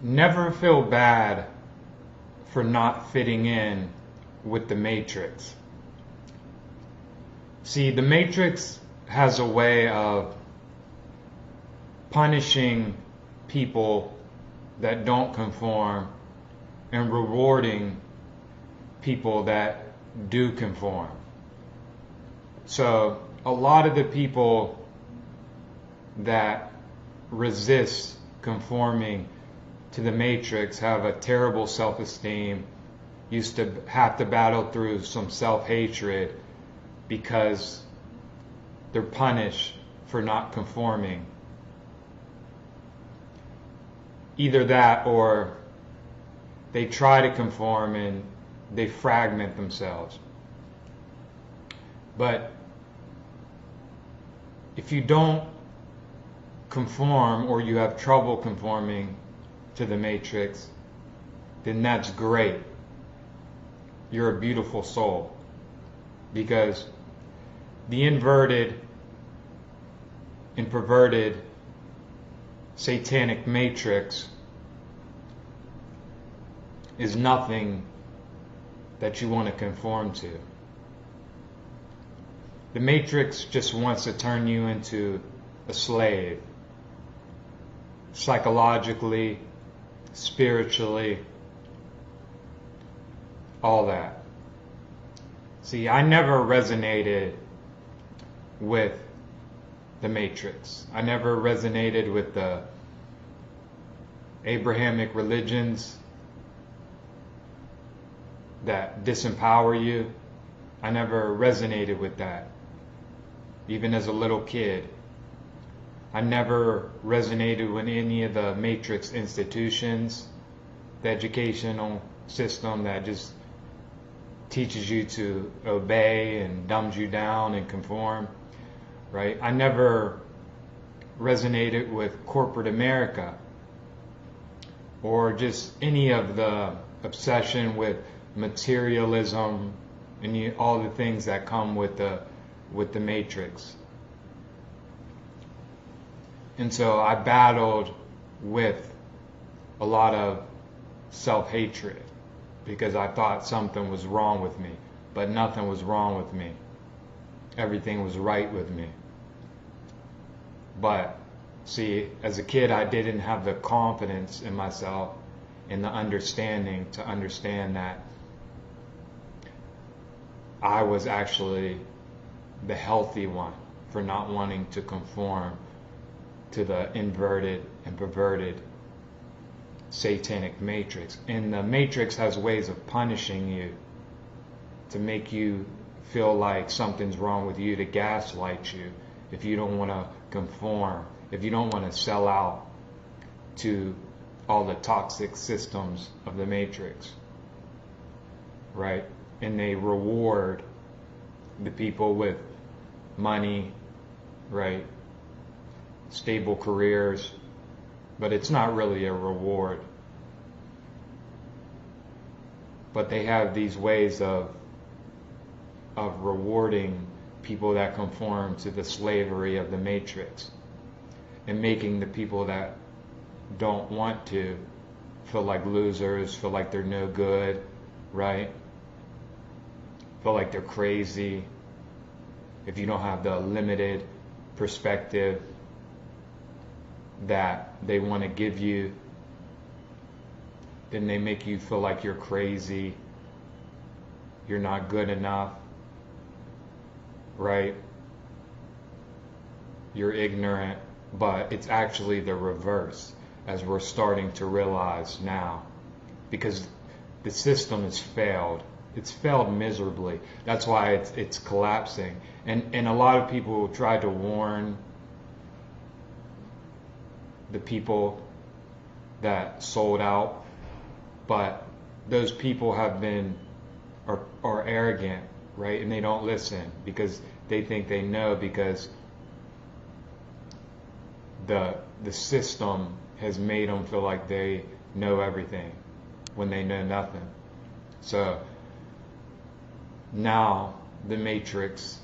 Never feel bad for not fitting in with the Matrix. See, the Matrix has a way of punishing people that don't conform and rewarding people that do conform. So a lot of the people that resist conforming to the Matrix have a terrible self-esteem, used to have to battle through some self-hatred because they're punished for not conforming. Either that, or they try to conform and they fragment themselves. But if you don't conform, or you have trouble conforming to the Matrix, then that's great. You're a beautiful soul. Because the inverted and perverted satanic matrix is nothing that you want to conform to. The Matrix just wants to turn you into a slave, psychologically, spiritually, all that. See, I never resonated with the Matrix. I never resonated with the Abrahamic religions that disempower you. I never resonated with that, even as a little kid. I never resonated with any of the Matrix institutions, the educational system that just teaches you to obey and dumbs you down and conform, right? I never resonated with corporate America or just any of the obsession with materialism and all the things that come with the Matrix. And so I battled with a lot of self-hatred because I thought something was wrong with me, but nothing was wrong with me. Everything was right with me. But see, as a kid, I didn't have the confidence in myself and the understanding to understand that I was actually the healthy one for not wanting to conform to the inverted and perverted satanic matrix. And the Matrix has ways of punishing you to make you feel like something's wrong with you, to gaslight you if you don't want to conform, if you don't want to sell out to all the toxic systems of the Matrix, right? And they reward the people with money, right? Stable careers, but it's not really a reward. But they have these ways of rewarding people that conform to the slavery of the Matrix and making the people that don't want to feel like losers, feel like they're no good, right? Feel like they're crazy if you don't have the limited perspective that they want to give you. Then they make you feel like you're crazy, you're not good enough, right? You're ignorant, but it's actually the reverse, as we're starting to realize now, because the system has failed. It's failed miserably. That's why it's collapsing. And a lot of people try to warn the people that sold out, but those people are arrogant, right? And they don't listen because they think they know, because the system has made them feel like they know everything when they know nothing. So now the Matrix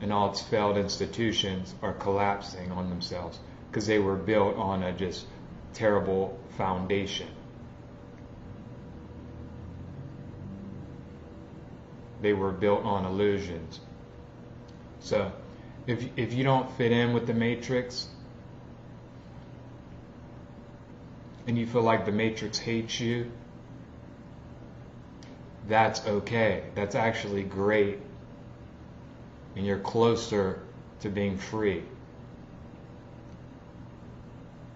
and all its failed institutions are collapsing on themselves because they were built on a just terrible foundation. They were built on illusions. So if you don't fit in with the matrix and you feel like the matrix hates you, that's okay. That's actually great. And you're closer to being free.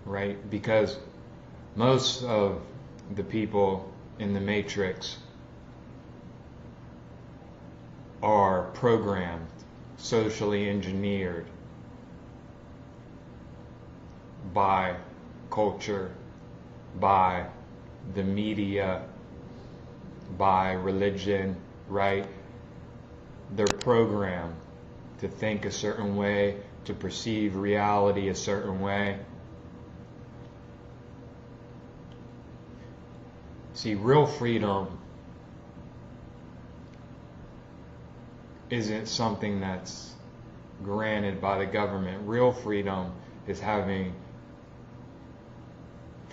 Right? Because most of the people in the matrix are programmed, socially engineered by culture, by the media, by religion, right? They're programmed to think a certain way, to perceive reality a certain way. See, real freedom isn't something that's granted by the government. Real freedom is having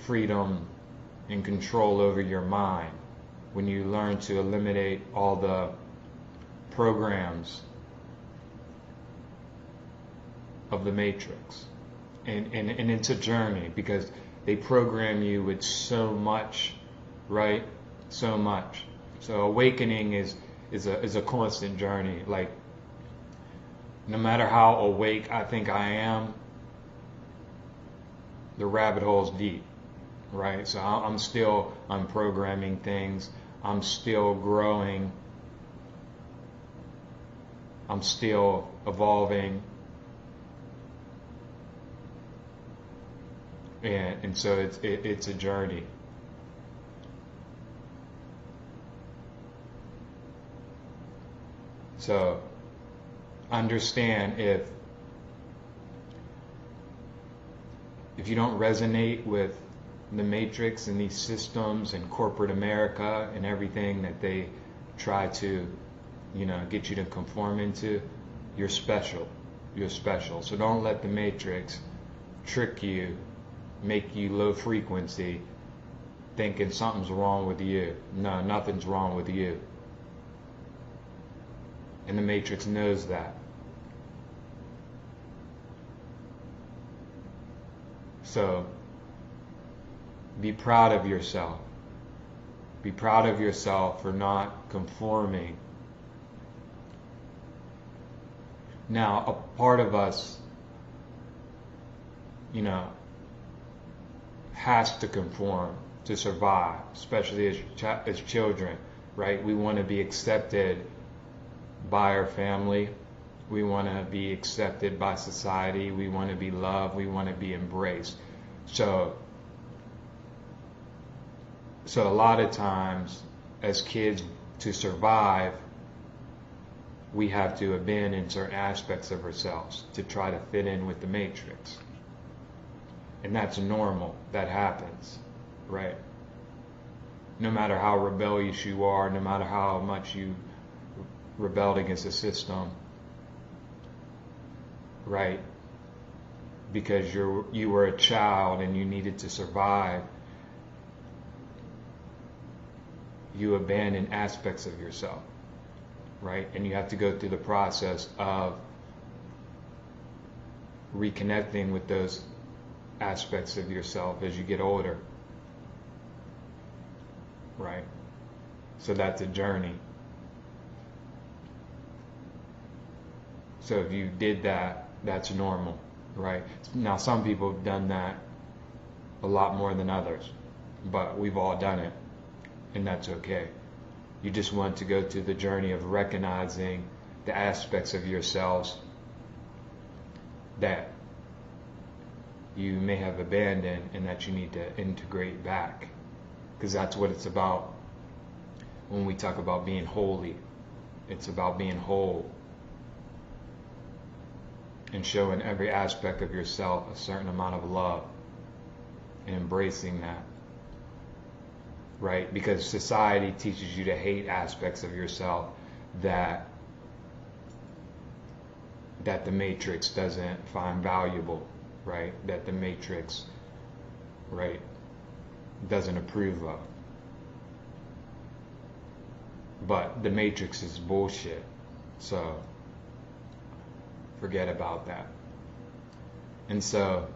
freedom and control over your mind when you learn to eliminate all the programs of the matrix. And it's a journey because they program you with so much, right? So much. So awakening is a constant journey. Like, no matter how awake I think I am, the rabbit hole's deep, right? So I'm still unprogramming things. I'm still growing. I'm still evolving. And so it's a journey. So understand if you don't resonate with the matrix and these systems and corporate America and everything that they try to, get you to conform into, you're special. You're special. So don't let the matrix trick you, make you low frequency, thinking something's wrong with you. No, nothing's wrong with you. And the matrix knows that. So be proud of yourself. Be proud of yourself for not conforming. Now, a part of us, has to conform to survive, especially as children, right? We want to be accepted by our family. We want to be accepted by society. We want to be loved. We want to be embraced. So a lot of times as kids, to survive, we have to abandon certain aspects of ourselves to try to fit in with the matrix. And that's normal. That happens, right? No matter how rebellious you are, no matter how much you rebelled against the system, right? Because you were a child and you needed to survive, you abandon aspects of yourself, right? And you have to go through the process of reconnecting with those aspects of yourself as you get older, right? So that's a journey. So if you did that, that's normal, right? Now, some people have done that a lot more than others, but we've all done it, and that's okay. You just want to go through the journey of recognizing the aspects of yourselves that you may have abandoned and that you need to integrate back, because that's what it's about when we talk about being holy. It's about being whole and showing every aspect of yourself a certain amount of love and embracing that, right? Because society teaches you to hate aspects of yourself that the matrix doesn't find valuable, right? That the matrix right, doesn't approve of. But the Matrix is bullshit. So forget about that. And so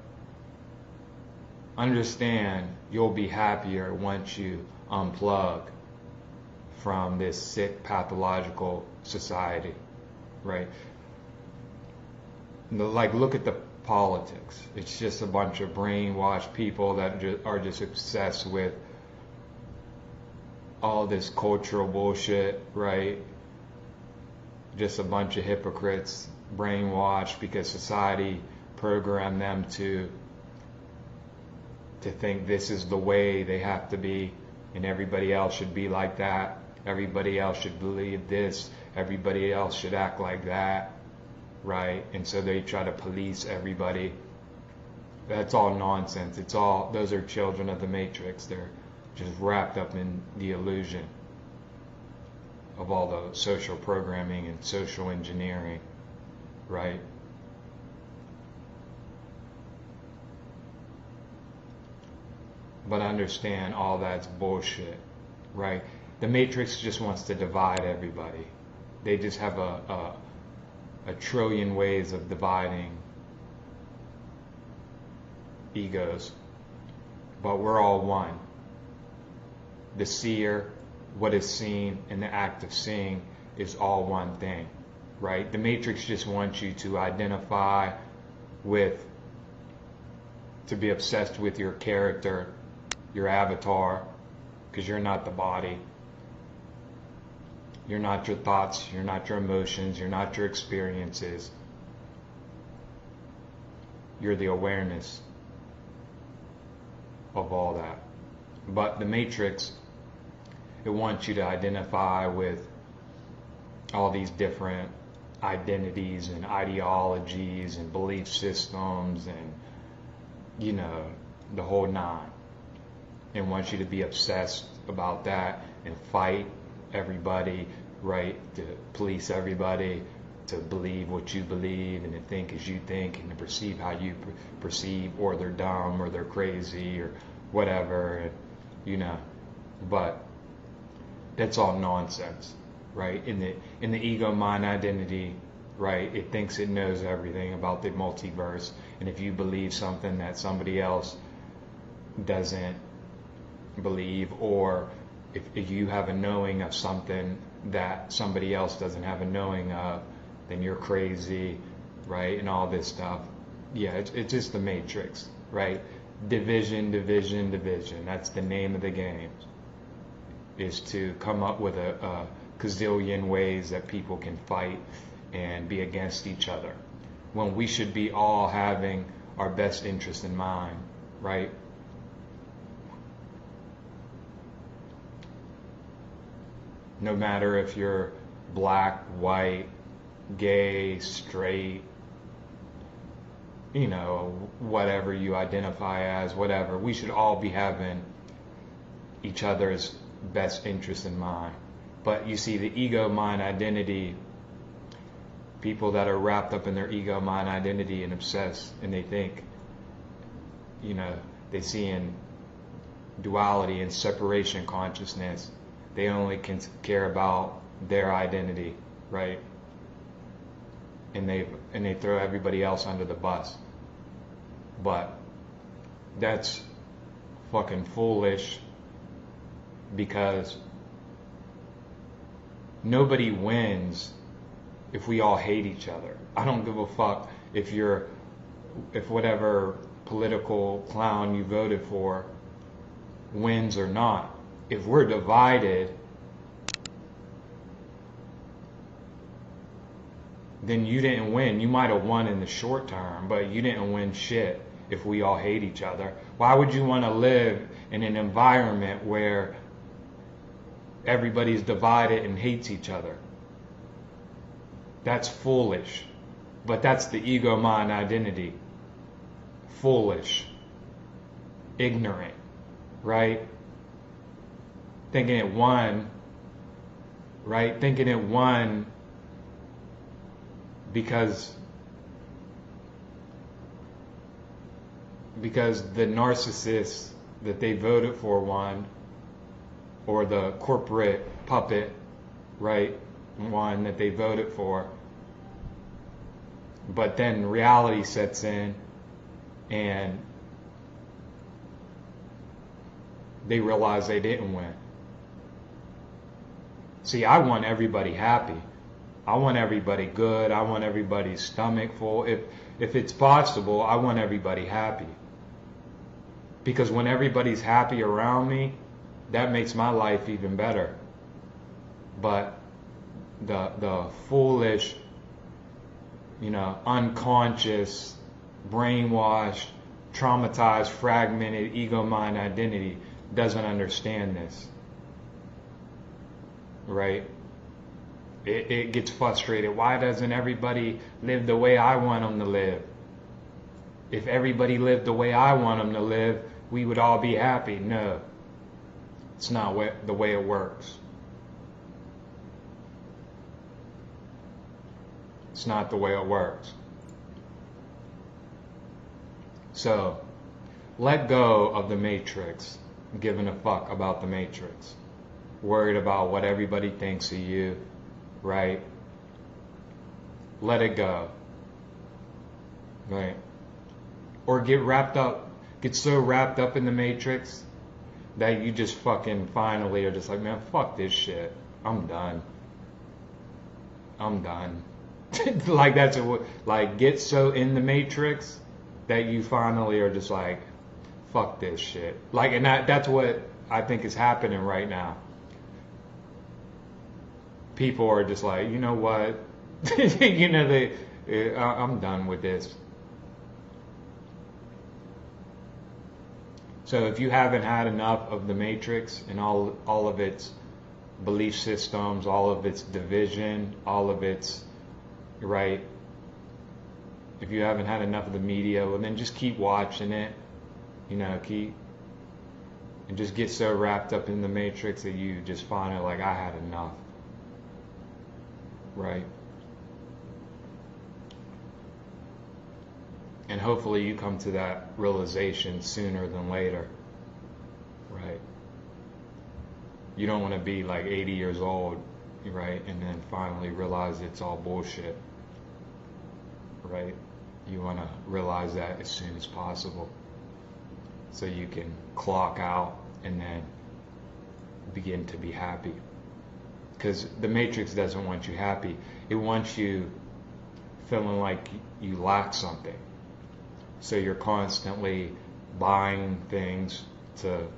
understand you'll be happier once you unplug from this sick pathological society, right? Like, look at the politics. It's just a bunch of brainwashed people that are just obsessed with all this cultural bullshit, right? Just a bunch of hypocrites, brainwashed because society programmed them to think this is the way they have to be, and everybody else should be like that. Everybody else should believe this. Everybody else should act like that, right? And so they try to police everybody. That's all nonsense. Those are children of the Matrix. They're just wrapped up in the illusion of all the social programming and social engineering, right? But understand all that's bullshit, right? The Matrix just wants to divide everybody. They just have a trillion ways of dividing egos, but we're all one. The seer, what is seen, and the act of seeing is all one thing, right? The Matrix just wants you to identify with, to be obsessed with your character, your avatar, because you're not the body. You're not your thoughts, you're not your emotions, you're not your experiences. You're the awareness of all that. But the Matrix, it wants you to identify with all these different identities and ideologies and belief systems and, you know, the whole nine. It wants you to be obsessed about that and fight everybody, right? To police everybody, to believe what you believe and to think as you think and to perceive how you perceive, or they're dumb or they're crazy or whatever, you know. But that's all nonsense, right? In the ego mind identity, right, it thinks it knows everything about the multiverse, and if you believe something that somebody else doesn't believe, or if you have a knowing of something that somebody else doesn't have a knowing of, then you're crazy, right? And all this stuff. Yeah, it's just the Matrix, right? Division, division, division. That's the name of the game, is to come up with a gazillion ways that people can fight and be against each other, when we should be all having our best interest in mind, right? No matter if you're black, white, gay, straight, you know, whatever you identify as, whatever, we should all be having each other's best interest in mind. But you see, the ego mind identity, people that are wrapped up in their ego mind identity and obsessed, and they think, you know, they see in duality and separation consciousness, they only can care about their identity, right? And they throw everybody else under the bus. But that's fucking foolish, because nobody wins if we all hate each other. I don't give a fuck if whatever political clown you voted for wins or not. If we're divided, then you didn't win. You might have won in the short term, but you didn't win shit if we all hate each other. Why would you want to live in an environment where everybody's divided and hates each other? That's foolish. But that's the ego mind identity. Foolish. Ignorant. Right? Thinking it won. Right? Thinking it won because because the narcissist that they voted for won, or the corporate puppet, right, one that they voted for. But then reality sets in and they realize they didn't win. See, I want everybody happy. I want everybody good. I want everybody's stomach full. If it's possible, I want everybody happy. Because when everybody's happy around me, that makes my life even better. But the foolish, unconscious, brainwashed, traumatized, fragmented ego mind identity doesn't understand this. Right? It gets frustrated. Why doesn't everybody live the way I want them to live? If everybody lived the way I want them to live, we would all be happy. No. It's not the way it works. It's not the way it works. So, let go of the matrix, giving a fuck about the matrix. Worried about what everybody thinks of you, right? Let it go. Right? Or get so wrapped up in the matrix that you just fucking finally are just like, man, fuck this shit. I'm done. Like get so in the matrix that you finally are just like, fuck this shit. Like, and that's what I think is happening right now. People are just like, you know what? I'm done with this. So if you haven't had enough of the matrix and all of its belief systems, all of its division, all of its, right? If you haven't had enough of the media, well then just keep watching it, and just get so wrapped up in the matrix that you just find it like, I had enough. Right? And hopefully you come to that realization sooner than later. Right? You don't want to be like 80 years old, right? And then finally realize it's all bullshit. Right? You want to realize that as soon as possible. So you can clock out and then begin to be happy. Because the matrix doesn't want you happy. It wants you feeling like you lack something. So you're constantly buying things to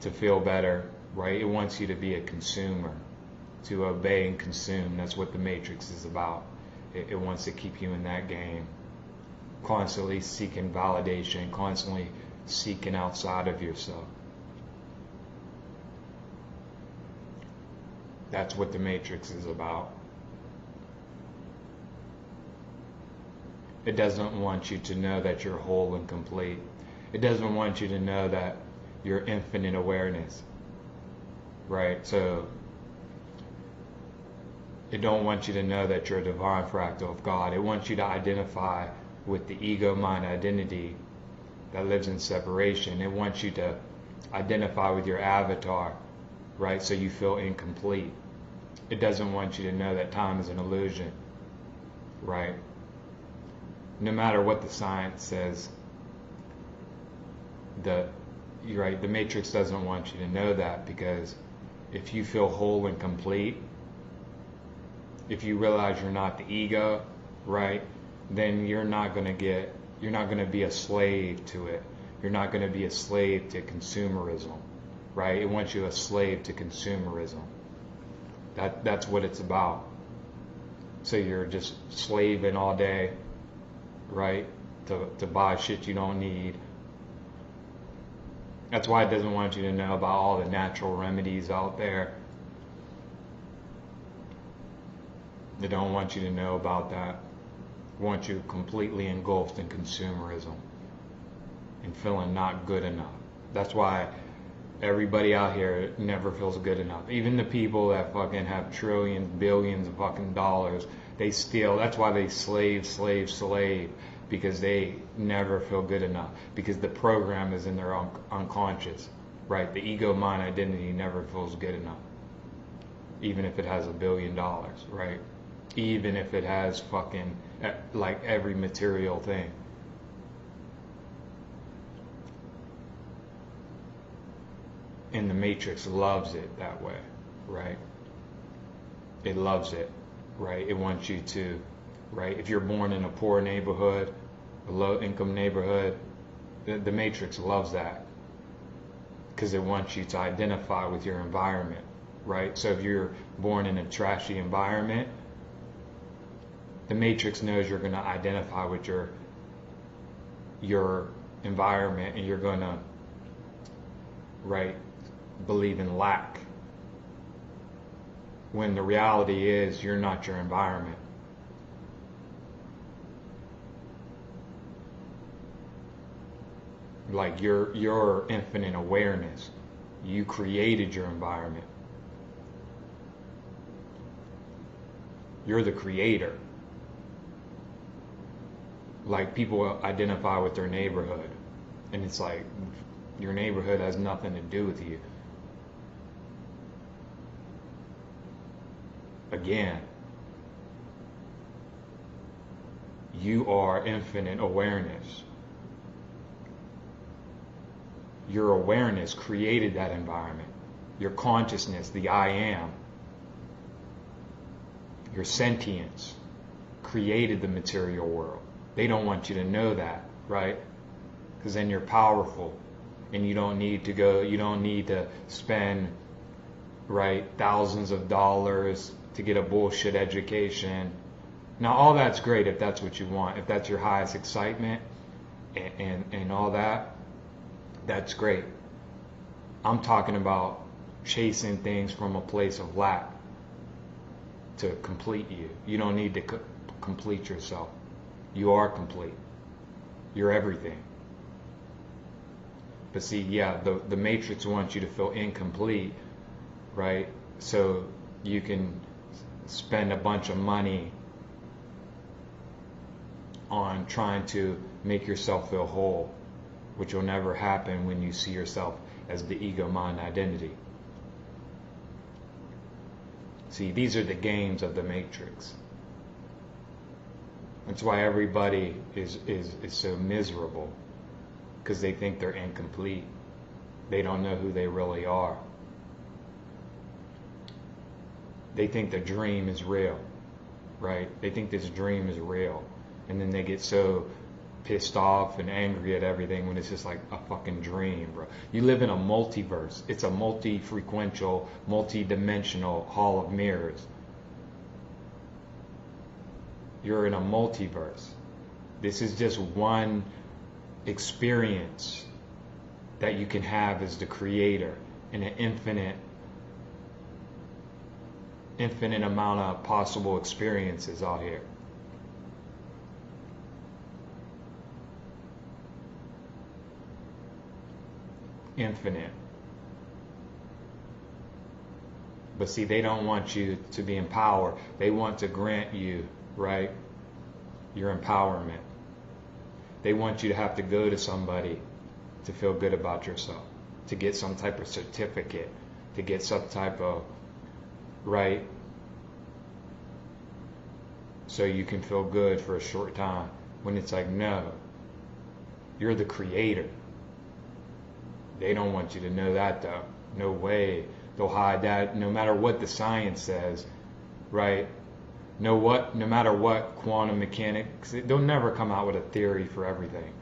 feel better, right? It wants you to be a consumer, to obey and consume. That's what the matrix is about. It wants to keep you in that game, constantly seeking validation, constantly seeking outside of yourself. That's what the matrix is about. It doesn't want you to know that you're whole and complete. It doesn't want you to know that you're infinite awareness. Right? So it don't want you to know that you're a divine fractal of God. It wants you to identify with the ego mind identity that lives in separation. It wants you to identify with your avatar, right? So you feel incomplete. It doesn't want you to know that time is an illusion, right? No matter what the science says, you're right, the matrix doesn't want you to know that, because if you feel whole and complete, if you realize you're not the ego, right, then you're not going to be a slave to it. You're not going to be a slave to consumerism, right? It wants you a slave to consumerism. That's what it's about. So you're just slaving all day, right, to buy shit you don't need. That's why it doesn't want you to know about all the natural remedies out there. They don't want you to know about that. They want you completely engulfed in consumerism and feeling not good enough. That's why everybody out here never feels good enough. Even the people that fucking have trillions, billions of fucking dollars, they steal. That's why they slave. because they never feel good enough, because the program is in their unconscious, right? The ego mind identity never feels good enough, even if it has $1 billion, right? Even if it has fucking like every material thing. And the Matrix loves it that way, right? It loves it, right? It wants you to, right? If you're born in a poor neighborhood, a low income neighborhood, the Matrix loves that because it wants you to identify with your environment, right? So if you're born in a trashy environment, the Matrix knows you're going to identify with your environment, and you're going to, right, believe in lack, when the reality is you're not your environment. Like your infinite awareness, you created your environment. You're the creator. Like, people identify with their neighborhood, and it's like your neighborhood has nothing to do with you. Again, you are infinite awareness. Your awareness created that environment. Your consciousness, the I am, your sentience created the material world. They don't want you to know that, right? Because then you're powerful, and you don't need to spend, right, thousands of dollars to get a bullshit education. Now, all that's great if that's what you want, if that's your highest excitement and all that, that's great. I'm talking about chasing things from a place of lack to complete you. You don't need to complete yourself. You are complete. You're everything. But see, yeah, the Matrix wants you to feel incomplete, right? So you can spend a bunch of money on trying to make yourself feel whole, which will never happen when you see yourself as the ego mind identity. See, these are the games of the Matrix. That's why everybody is so miserable, because they think they're incomplete. They don't know who they really are. They think the dream is real, right? They think this dream is real. And then they get so pissed off and angry at everything when it's just like a fucking dream, bro. You live in a multiverse. It's a multi-frequential, multi-dimensional hall of mirrors. You're in a multiverse. This is just one experience that you can have as the creator in an infinite amount of possible experiences out here. Infinite. But see, they don't want you to be in power. They want to grant you, right, your empowerment. They want you to have to go to somebody to feel good about yourself, to get some type of certificate, to get some type of, right, so you can feel good for a short time. When it's like, no, you're the creator. They don't want you to know that, though. No way. They'll hide that no matter what the science says, right? No matter what quantum mechanics, they'll never come out with a theory for everything,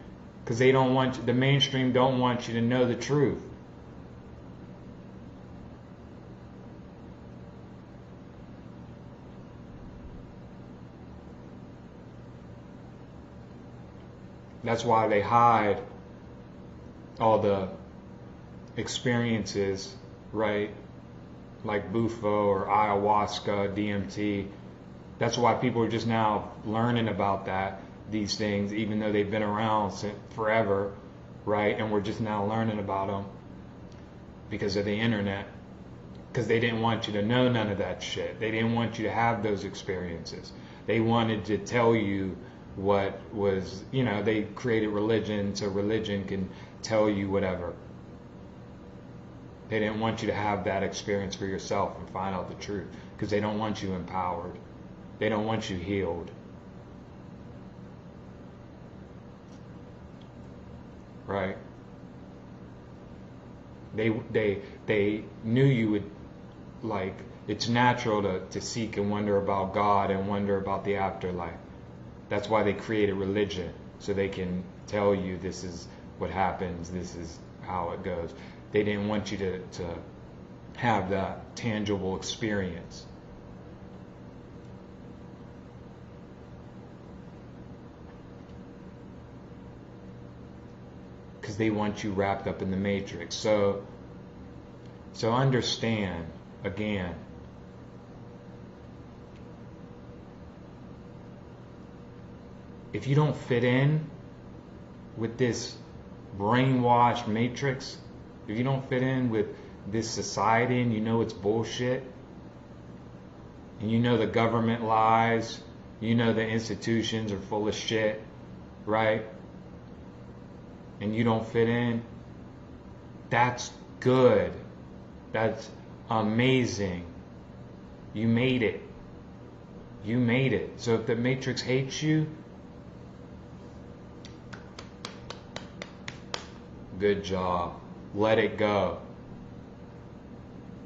because they don't want, the mainstream don't want you to know the truth. That's why they hide all the experiences, right? Like Bufo or ayahuasca, DMT. That's why people are just now learning about these things, even though they've been around since forever, right? And we're just now learning about them because of the internet. Because they didn't want you to know none of that shit. They didn't want you to have those experiences. They wanted to tell you, what was, they created religion so religion can tell you whatever. They didn't want you to have that experience for yourself and find out the truth, because they don't want you empowered. They don't want you healed. Right? They knew you would, like, it's natural to seek and wonder about God and wonder about the afterlife. That's why they created religion, so they can tell you this is what happens, this is how it goes. They didn't want you to have that tangible experience. Because they want you wrapped up in the matrix. So understand, again, if you don't fit in with this brainwashed matrix, if you don't fit in with this society and you know it's bullshit, and you know the government lies, you know the institutions are full of shit, right? And you don't fit in, that's good. That's amazing. You made it. You made it. So if the matrix hates you, good job. Let it go.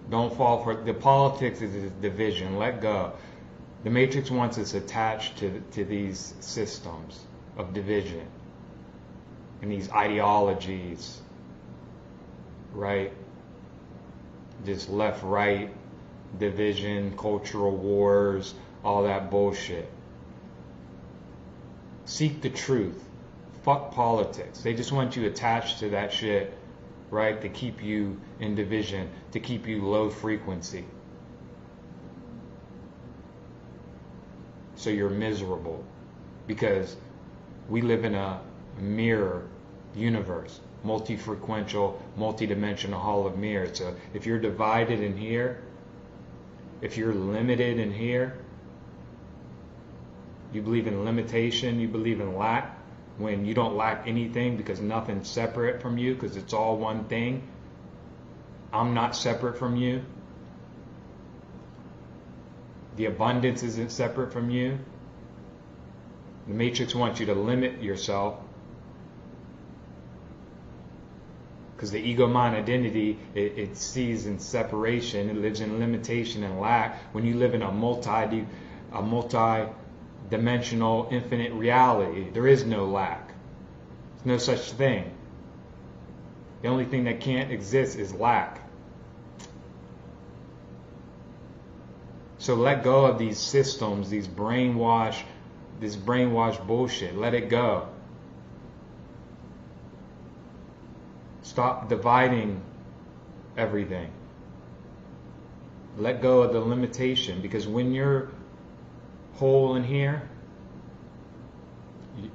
Don't fall for the politics is a division. Let go. The matrix wants us attached to these systems of division and these ideologies, right? Just left, right, division, cultural wars, all that bullshit. Seek the truth. Fuck politics. They just want you attached to that shit, right? To keep you in division, to keep you low frequency. So you're miserable. Because we live in a mirror universe, multi-frequential, multi-dimensional hall of mirrors. So if you're divided in here, if you're limited in here, you believe in limitation, you believe in lack, when you don't lack anything because nothing's separate from you, because it's all one thing. I'm not separate from you. The abundance isn't separate from you. The matrix wants you to limit yourself, because the ego mind identity, it sees in separation, it lives in limitation and lack. When you live in a multi-dimensional infinite reality, there is no lack. There's no such thing. The only thing that can't exist is lack. So let go of these systems, this brainwash bullshit. Let it go. Stop dividing everything. Let go of the limitation, because when you're whole in here,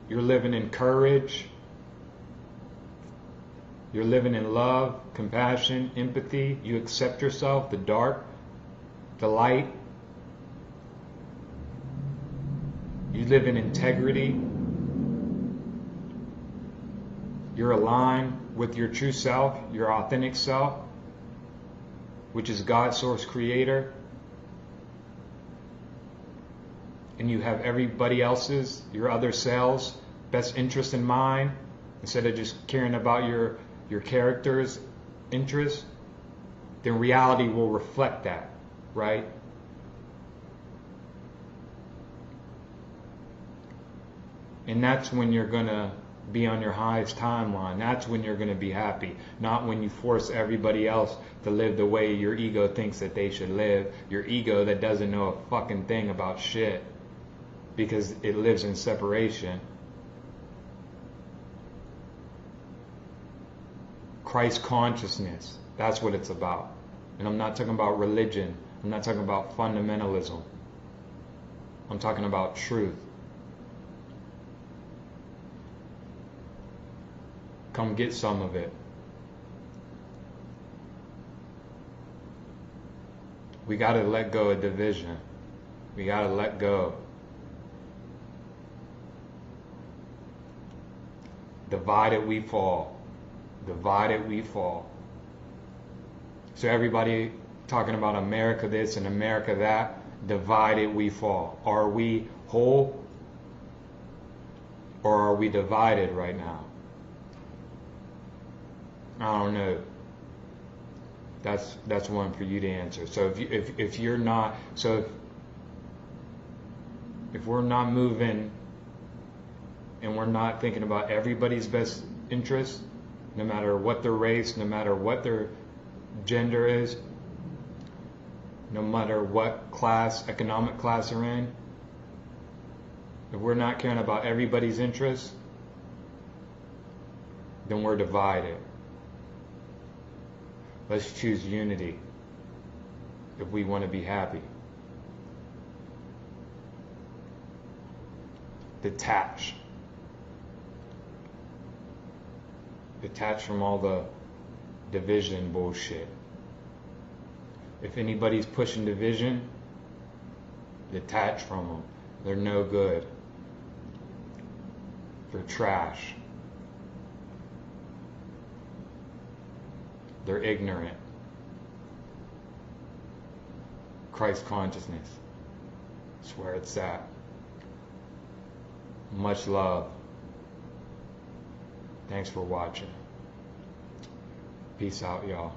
you're living in courage, you're living in love, compassion, empathy, you accept yourself, the dark, the light, you live in integrity, you're aligned with your true self, your authentic self, which is God, source, creator. And you have everybody else's, your other selves, best interest in mind, instead of just caring about your character's interest, then reality will reflect that, right? And that's when you're going to be on your highest timeline. That's when you're going to be happy. Not when you force everybody else to live the way your ego thinks that they should live. Your ego that doesn't know a fucking thing about shit, because it lives in separation. Christ consciousness, that's what it's about. And I'm not talking about religion. I'm not talking about fundamentalism. I'm talking about truth. Come get some of it. We got to let go of division. We got to let go. Divided we fall. Divided we fall. So everybody talking about America this and America that, divided we fall. Are we whole or are we divided right now? I don't know. That's one for you to answer. So if you're not, so if we're not moving and we're not thinking about everybody's best interest, no matter what their race, no matter what their gender is, no matter what class, economic class they're in, if we're not caring about everybody's interests, then we're divided. Let's choose unity if we want to be happy. Detach. Detach from all the division bullshit. If anybody's pushing division, detach from them. They're no good. They're trash. They're ignorant. Christ consciousness. That's where it's at. Much love. Thanks for watching. Peace out, y'all.